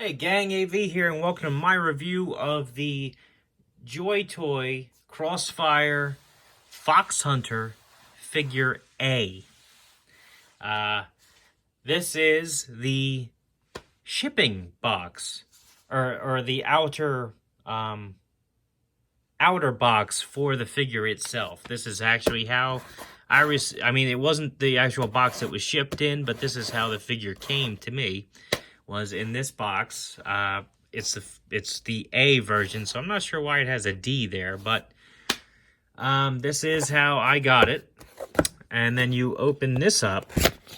Hey gang, AV here, and welcome to my review of the Joy Toy Crossfire Fox Hunter Figure A. This is the shipping box, or the outer box for the figure itself. This is actually how I mean, it wasn't the actual box that was shipped in, but this is how the figure came to me. Was in this box. It's the A version, so I'm not sure why it has a D there, but this is how I got it. And then you open this up.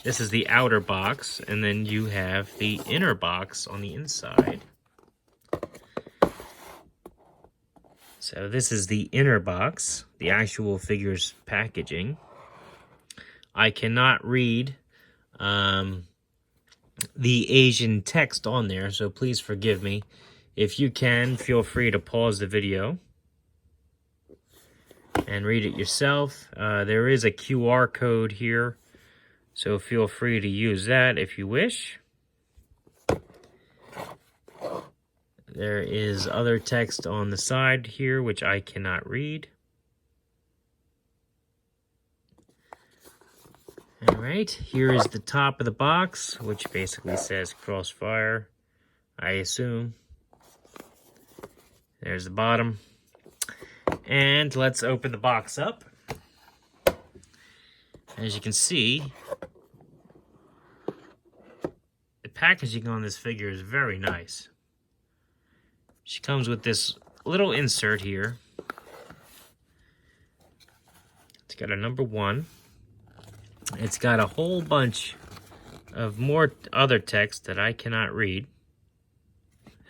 This is the outer box, and then you have the inner box on the inside. So this is the inner box, the actual figure's packaging. I cannot read the Asian text on there, so please forgive me. If you can, feel free to pause the video and read it yourself. There is a QR code here, so feel free to use that if you wish. There is other text on the side here, which I cannot read. Alright, here is the top of the box, which basically says Crossfire, I assume. There's the bottom. And let's open the box up. As you can see, the packaging on this figure is very nice. She comes with this little insert here. It's got a number 1. It's got a whole bunch of more other text that I cannot read.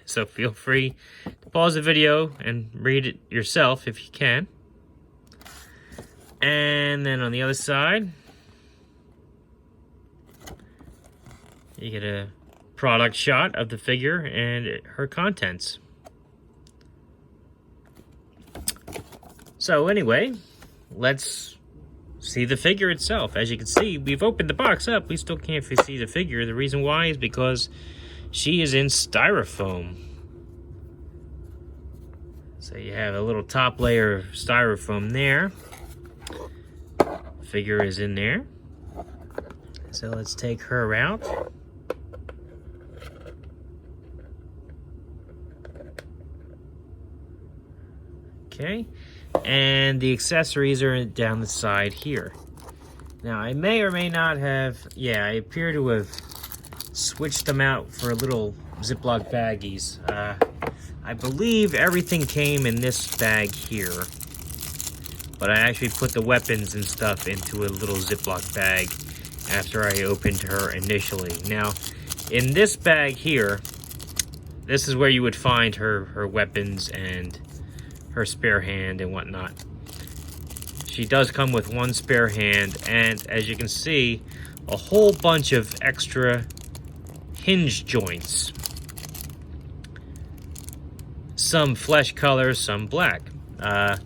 So feel free to pause the video and read it yourself if you can. And then on the other side, you get a product shot of the figure and her contents. So anyway, let's see the figure itself. As you can see, we've opened the box up. We still can't see the figure. The reason why is because she is in styrofoam. So you have a little top layer of styrofoam there. Figure is in there. So let's take her out. Okay. And the accessories are down the side here. Now, I may or may not have, I appear to have switched them out for little Ziploc baggies. I believe everything came in this bag here, but I actually put the weapons and stuff into a little Ziploc bag after I opened her initially. Now, in this bag here, this is where you would find her weapons and her spare hand and whatnot. She does come with one spare hand, and as you can see, a whole bunch of extra hinge joints. Some flesh color, some black. The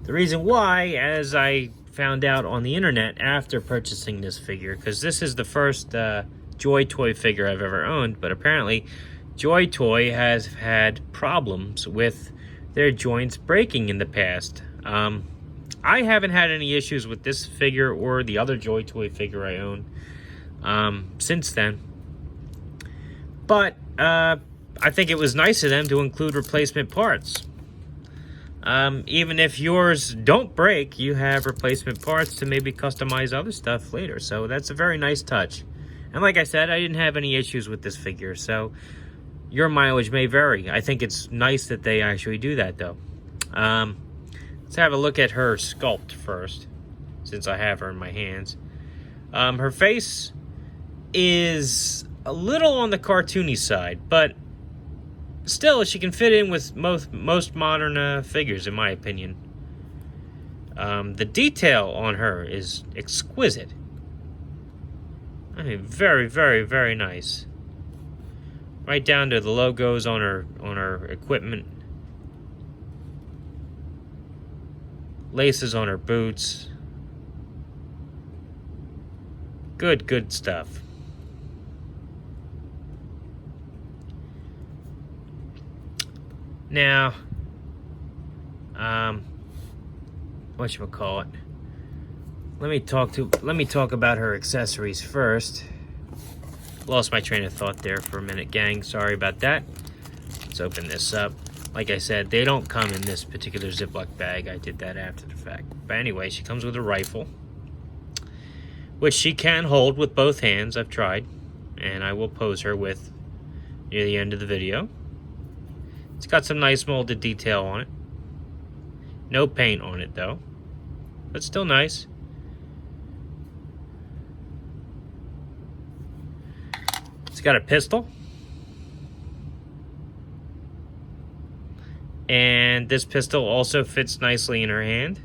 reason why, as I found out on the internet after purchasing this figure, because this is the first Joy Toy figure I've ever owned, but apparently Joy Toy has had problems with their joints breaking in the past. I haven't had any issues with this figure or the other Joy Toy figure I own since then. But I think it was nice of them to include replacement parts. Even if yours don't break, you have replacement parts to maybe customize other stuff later. So that's a very nice touch. And like I said, I didn't have any issues with this figure, so your mileage may vary. I think it's nice that they actually do that, though. Let's have a look at her sculpt first, since I have her in my hands. Her face is a little on the cartoony side, but still, she can fit in with most modern figures, in my opinion. The detail on her is exquisite. I mean, very, very, very nice. Right down to the logos on her equipment. Laces on her boots. Good stuff. Now, whatchamacallit? Let me talk about her accessories first. Lost my train of thought there for a minute, gang. Sorry about that. Let's open this up. Like I said, they don't come in this particular Ziploc bag. I did that after the fact. But anyway, she comes with a rifle, which she can hold with both hands. I've tried, and I will pose her with near the end of the video. It's got some nice molded detail on it. No paint on it, though, but still nice. It's got a pistol. And this pistol also fits nicely in her hand.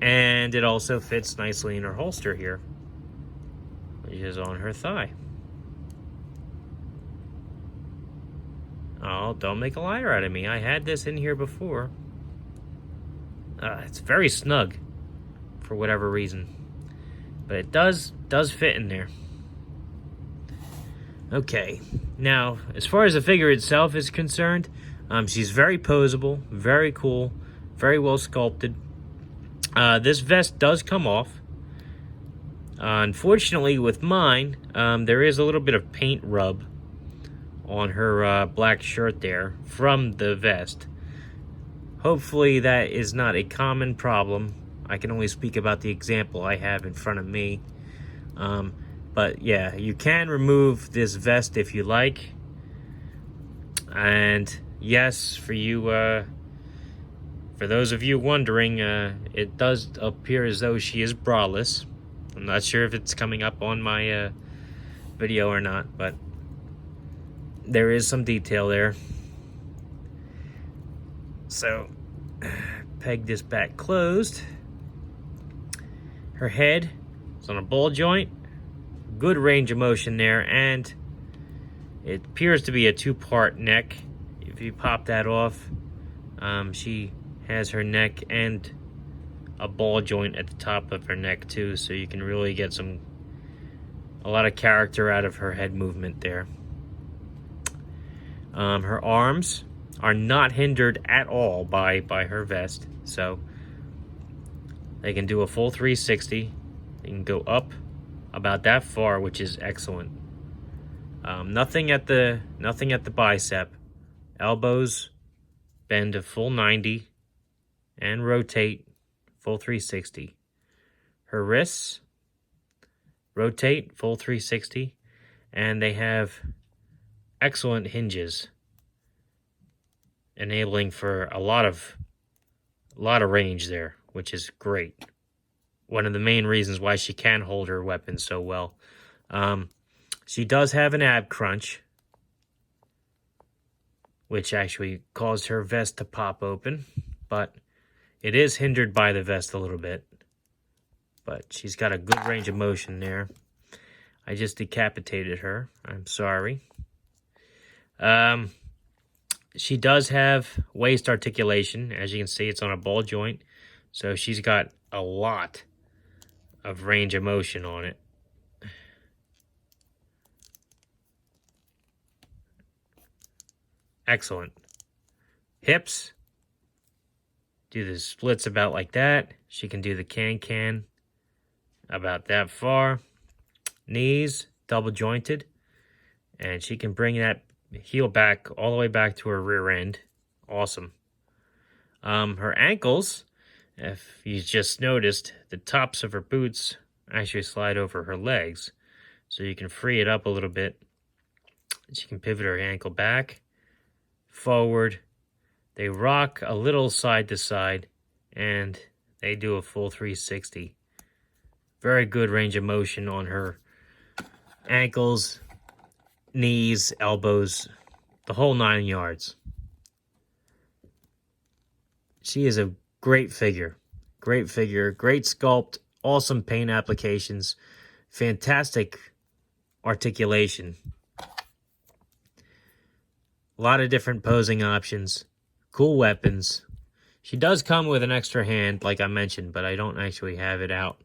And it also fits nicely in her holster here, which is on her thigh. Oh, don't make a liar out of me. I had this in here before. It's very snug for whatever reason. But it does fit in there. Okay, now, as far as the figure itself is concerned, she's very posable, very cool, very well sculpted. This vest does come off. Unfortunately, with mine, there is a little bit of paint rub on her black shirt there from the vest. Hopefully that is not a common problem. I can only speak about the example I have in front of me. But yeah, you can remove this vest if you like. And yes, for you, for those of you wondering, it does appear as though she is braless. I'm not sure if it's coming up on my video or not, but there is some detail there. So, peg this back closed. Her head is on a ball joint. Good range of motion there, and it appears to be a two-part neck. If you pop that off, she has her neck and a ball joint at the top of her neck too, so you can really get a lot of character out of her head movement there. Her arms are not hindered at all by her vest, so they can do a full 360. They can go up about that far, which is excellent. Nothing at the bicep. Elbows bend a full 90 and rotate full 360. Her wrists rotate full 360, and they have excellent hinges, enabling for a lot of range there, which is great. One of the main reasons why she can hold her weapon so well. She does have an ab crunch, which actually caused her vest to pop open, but it is hindered by the vest a little bit. But she's got a good range of motion there. I just decapitated her. I'm sorry. She does have waist articulation. As you can see, it's on a ball joint. So she's got a lot of range of motion on it. Excellent. Hips. Do the splits about like that. She can do the can about that far. Knees, double jointed. And she can bring that heel back all the way back to her rear end. Awesome. Her ankles, if you just noticed, the tops of her boots actually slide over her legs. So you can free it up a little bit. She can pivot her ankle back, forward. They rock a little side to side, and they do a full 360. Very good range of motion on her ankles, knees, elbows, the whole 9 yards. She is a great figure. Great figure, great sculpt, awesome paint applications, fantastic articulation. A lot of different posing options, cool weapons. She does come with an extra hand, like I mentioned, but I don't actually have it out.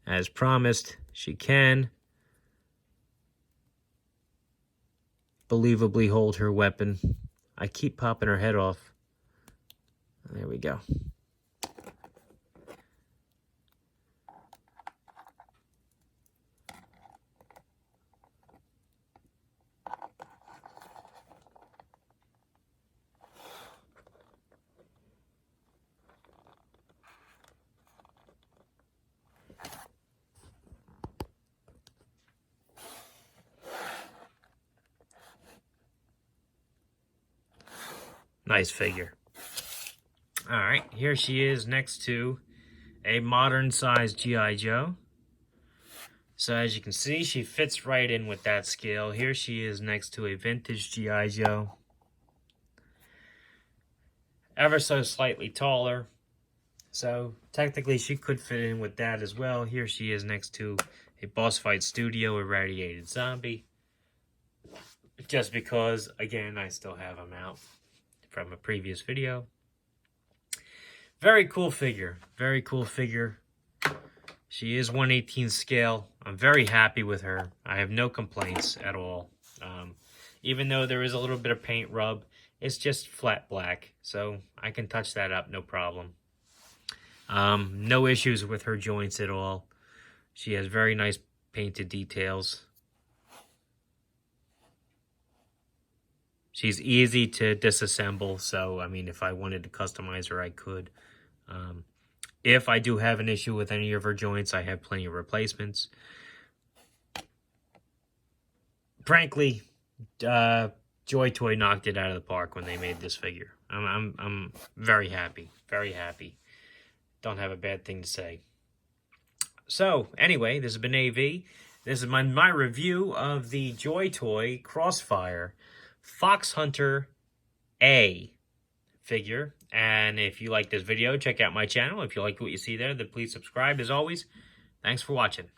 As promised, she can believably hold her weapon. I keep popping her head off. There we go. Nice figure. All right, here she is next to a modern-sized G.I. Joe. So as you can see, she fits right in with that scale. Here she is next to a vintage G.I. Joe. Ever so slightly taller. So technically she could fit in with that as well. Here she is next to a Boss Fight Studio irradiated zombie. Just because, again, I still have them out from a previous video. Very cool figure. Very cool figure. She is 1/18 scale. I'm very happy with her. I have no complaints at all. Even though there is a little bit of paint rub, it's just flat black. So I can touch that up, no problem. No issues with her joints at all. She has very nice painted details. She's easy to disassemble, so, I mean, if I wanted to customize her, I could. If I do have an issue with any of her joints, I have plenty of replacements. Frankly, Joy Toy knocked it out of the park when they made this figure. I'm very happy, very happy. Don't have a bad thing to say. So, anyway, this has been AV. This is my review of the Joy Toy Crossfire Fox Hunter A figure. And if you like this video, check out my channel. If you like what you see there, then please subscribe. As always, thanks for watching.